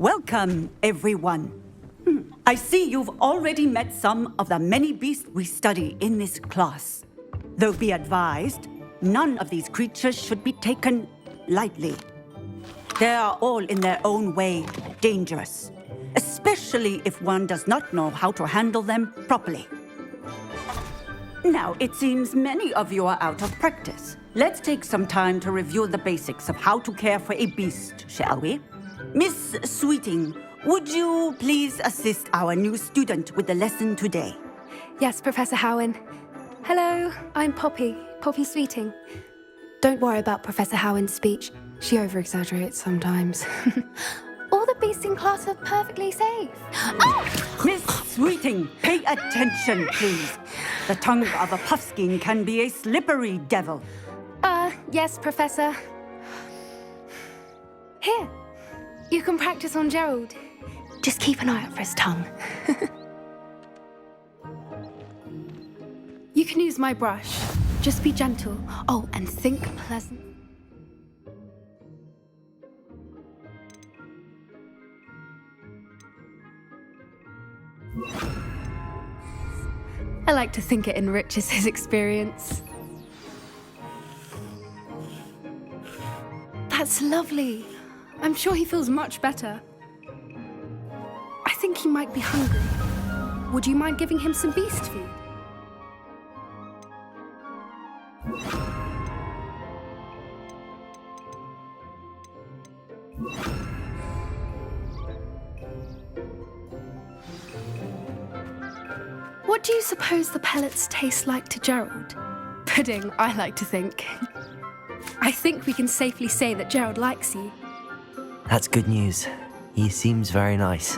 Welcome, everyone. I see you've already met some of the many beasts we study in this class. Though be advised, none of these creatures should be taken lightly. They are all in their own way dangerous, especially if one does not know how to handle them properly. Now, it seems many of you are out of practice. Let's take some time to review the basics of how to care for a beast, shall we? Miss Sweeting, would you please assist our new student with the lesson today? Yes, Professor Howen. Hello, I'm Poppy Sweeting. Don't worry about Professor Howen's speech. She over-exaggerates sometimes. All the beasts in class are perfectly safe. Oh! Miss Sweeting, pay attention, please. The tongue of a puffskein can be a slippery devil. Yes, Professor. Here, you can practice on Gerald. Just keep an eye out for his tongue. You can use my brush. Just be gentle. Oh, and think pleasant. I like to think it enriches his experience. That's lovely. I'm sure he feels much better. I think he might be hungry. Would you mind giving him some beast food? What do you suppose the pellets taste like to Gerald? Pudding, I like to think. I think we can safely say that Gerald likes you. That's good news. He seems very nice.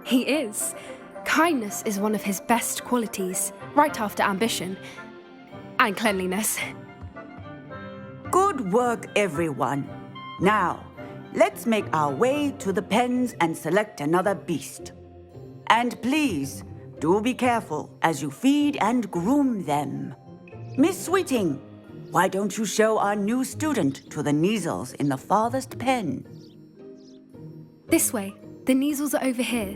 He is. Kindness is one of his best qualities, right after ambition. And cleanliness. Good work, everyone. Now, let's make our way to the pens and select another beast. And please, do be careful as you feed and groom them. Miss Sweeting, why don't you show our new student to the Neasels in the farthest pen? This way. The Neasels are over here.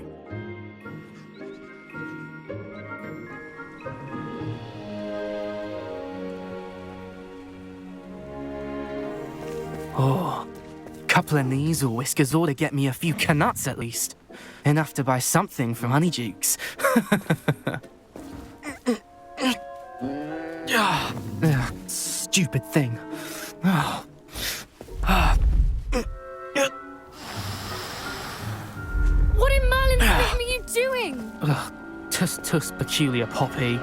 Oh, couple of Neasel whiskers ought to get me a few canuts at least. Enough to buy something from Honeydukes. Stupid thing. What in Merlin's name are you doing? Tuss, peculiar Poppy.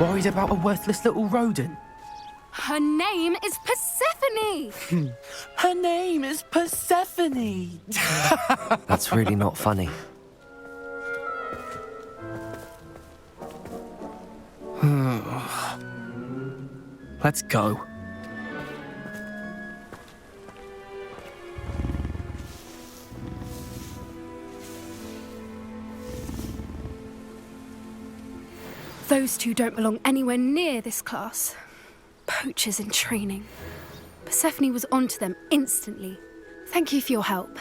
Worried about a worthless little rodent. Her name is Persephone! Her name is Persephone! That's really not funny. Let's go. Those two don't belong anywhere near this class. Poachers in training. Persephone was onto them instantly. Thank you for your help.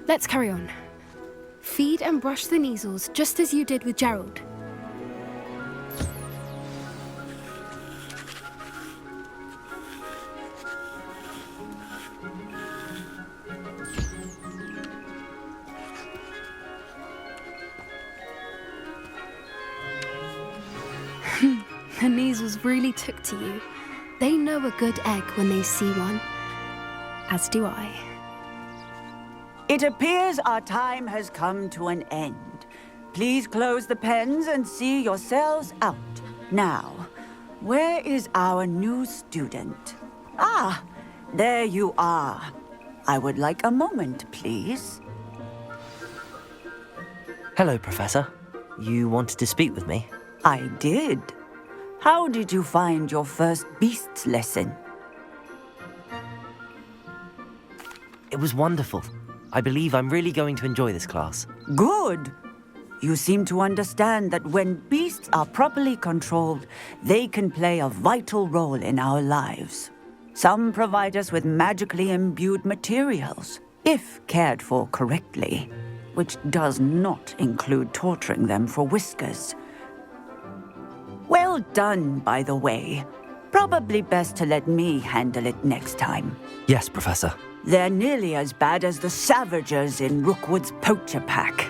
Let's carry on. Feed and brush the Neasels just as you did with Gerald. The Neasels really took to you. They know a good egg when they see one. As do I. It appears our time has come to an end. Please close the pens and see yourselves out. Now, where is our new student? Ah, there you are. I would like a moment, please. Hello, Professor. You wanted to speak with me? I did. How did you find your first beasts lesson? It was wonderful. I believe I'm really going to enjoy this class. Good. You seem to understand that when beasts are properly controlled, they can play a vital role in our lives. Some provide us with magically imbued materials. if cared for correctly, which does not include torturing them for whiskers. Well done, by the way. Probably best to let me handle it next time. Yes, Professor. They're nearly as bad as the Savagers in Rookwood's poacher pack.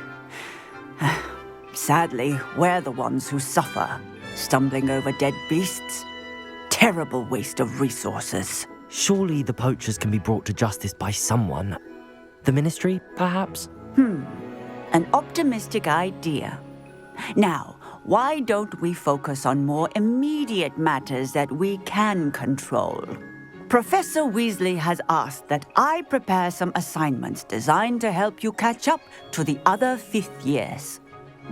Sadly, we're the ones who suffer, stumbling over dead beasts. Terrible waste of resources. Surely the poachers can be brought to justice by someone. The Ministry, perhaps? An optimistic idea. Now, why don't we focus on more immediate matters that we can control? Professor Weasley has asked that I prepare some assignments designed to help you catch up to the other fifth years.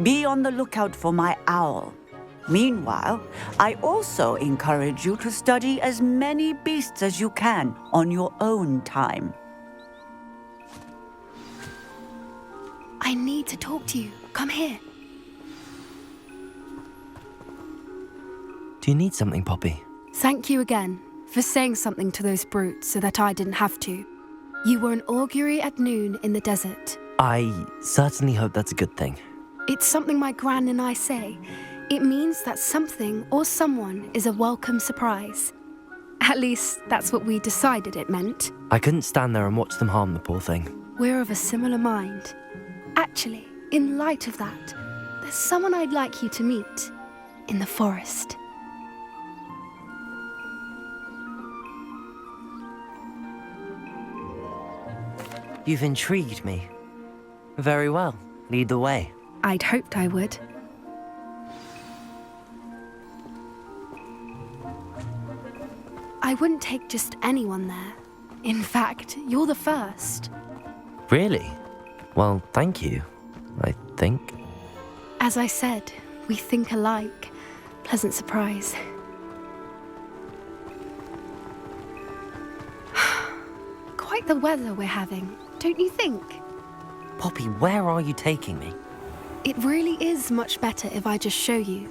Be on the lookout for my owl. Meanwhile, I also encourage you to study as many beasts as you can on your own time. I need to talk to you. Come here. Do you need something, Poppy? Thank you again for saying something to those brutes so that I didn't have to. You were an augury at noon in the desert. I certainly hope that's a good thing. It's something my gran and I say. It means that something or someone is a welcome surprise. At least, that's what we decided it meant. I couldn't stand there and watch them harm the poor thing. We're of a similar mind. Actually, in light of that, there's someone I'd like you to meet in the forest. You've intrigued me. Very well. Lead the way. I'd hoped I would. I wouldn't take just anyone there. In fact, you're the first. Really? Well, thank you, I think. As I said, we think alike. Pleasant surprise. Quite the weather we're having, don't you think? Poppy, where are you taking me? It really is much better if I just show you.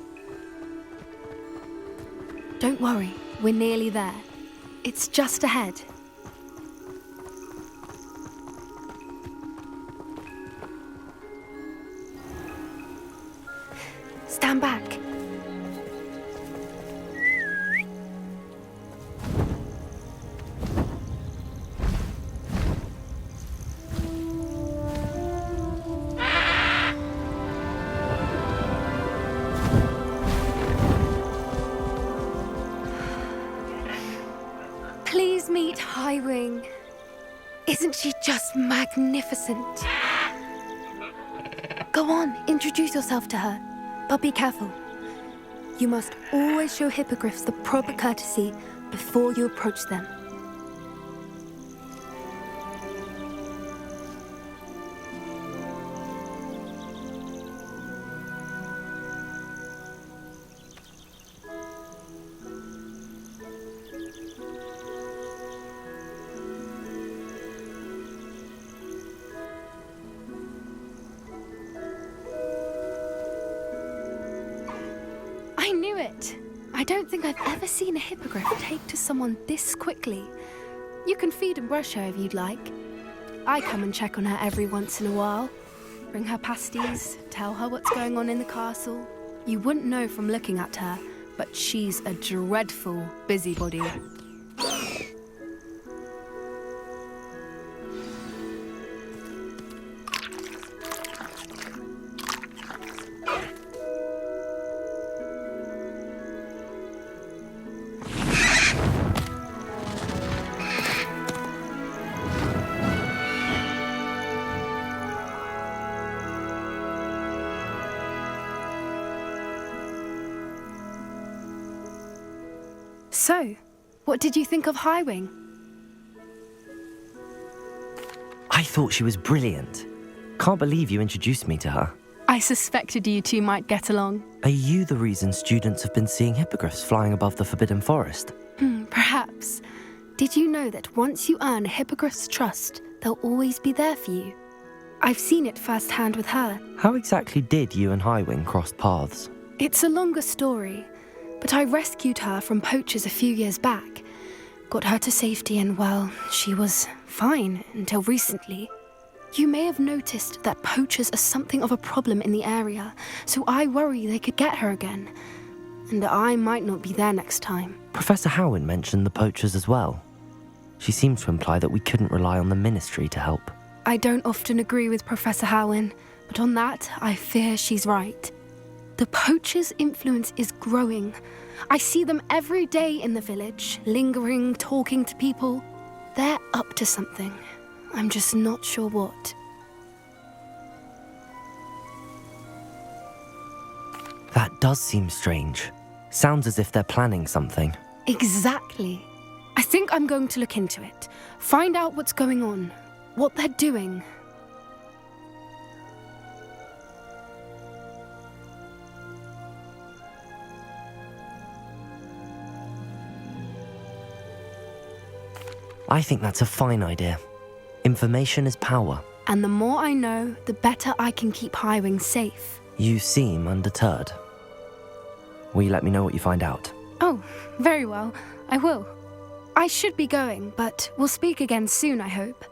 Don't worry, we're nearly there. It's just ahead. Stand back. Please meet Highwing. Isn't she just magnificent? Go on, introduce yourself to her. But be careful. You must always show hippogriffs the proper courtesy before you approach them. I knew it! I don't think I've ever seen a hippogriff take to someone this quickly. You can feed and brush her if you'd like. I come and check on her every once in a while. Bring her pasties, tell her what's going on in the castle. You wouldn't know from looking at her, but she's a dreadful busybody. So, what did you think of Highwing? I thought she was brilliant. Can't believe you introduced me to her. I suspected you two might get along. Are you the reason students have been seeing hippogriffs flying above the Forbidden Forest? Perhaps. Did you know that once you earn a hippogriff's trust, they'll always be there for you? I've seen it firsthand with her. How exactly did you and Highwing cross paths? It's a longer story, but I rescued her from poachers a few years back. Got her to safety and, well, she was fine until recently. You may have noticed that poachers are something of a problem in the area, so I worry they could get her again. And I might not be there next time. Professor Howin mentioned the poachers as well. She seems to imply that we couldn't rely on the Ministry to help. I don't often agree with Professor Howin, but on that, I fear she's right. The poachers' influence is growing. I see them every day in the village, lingering, talking to people. They're up to something. I'm just not sure what. That does seem strange. Sounds as if they're planning something. Exactly. I think I'm going to look into it. Find out what's going on, what they're doing. I think that's a fine idea. Information is power. And the more I know, the better I can keep Highwing safe. You seem undeterred. Will you let me know what you find out? Oh, very well. I will. I should be going, but we'll speak again soon, I hope.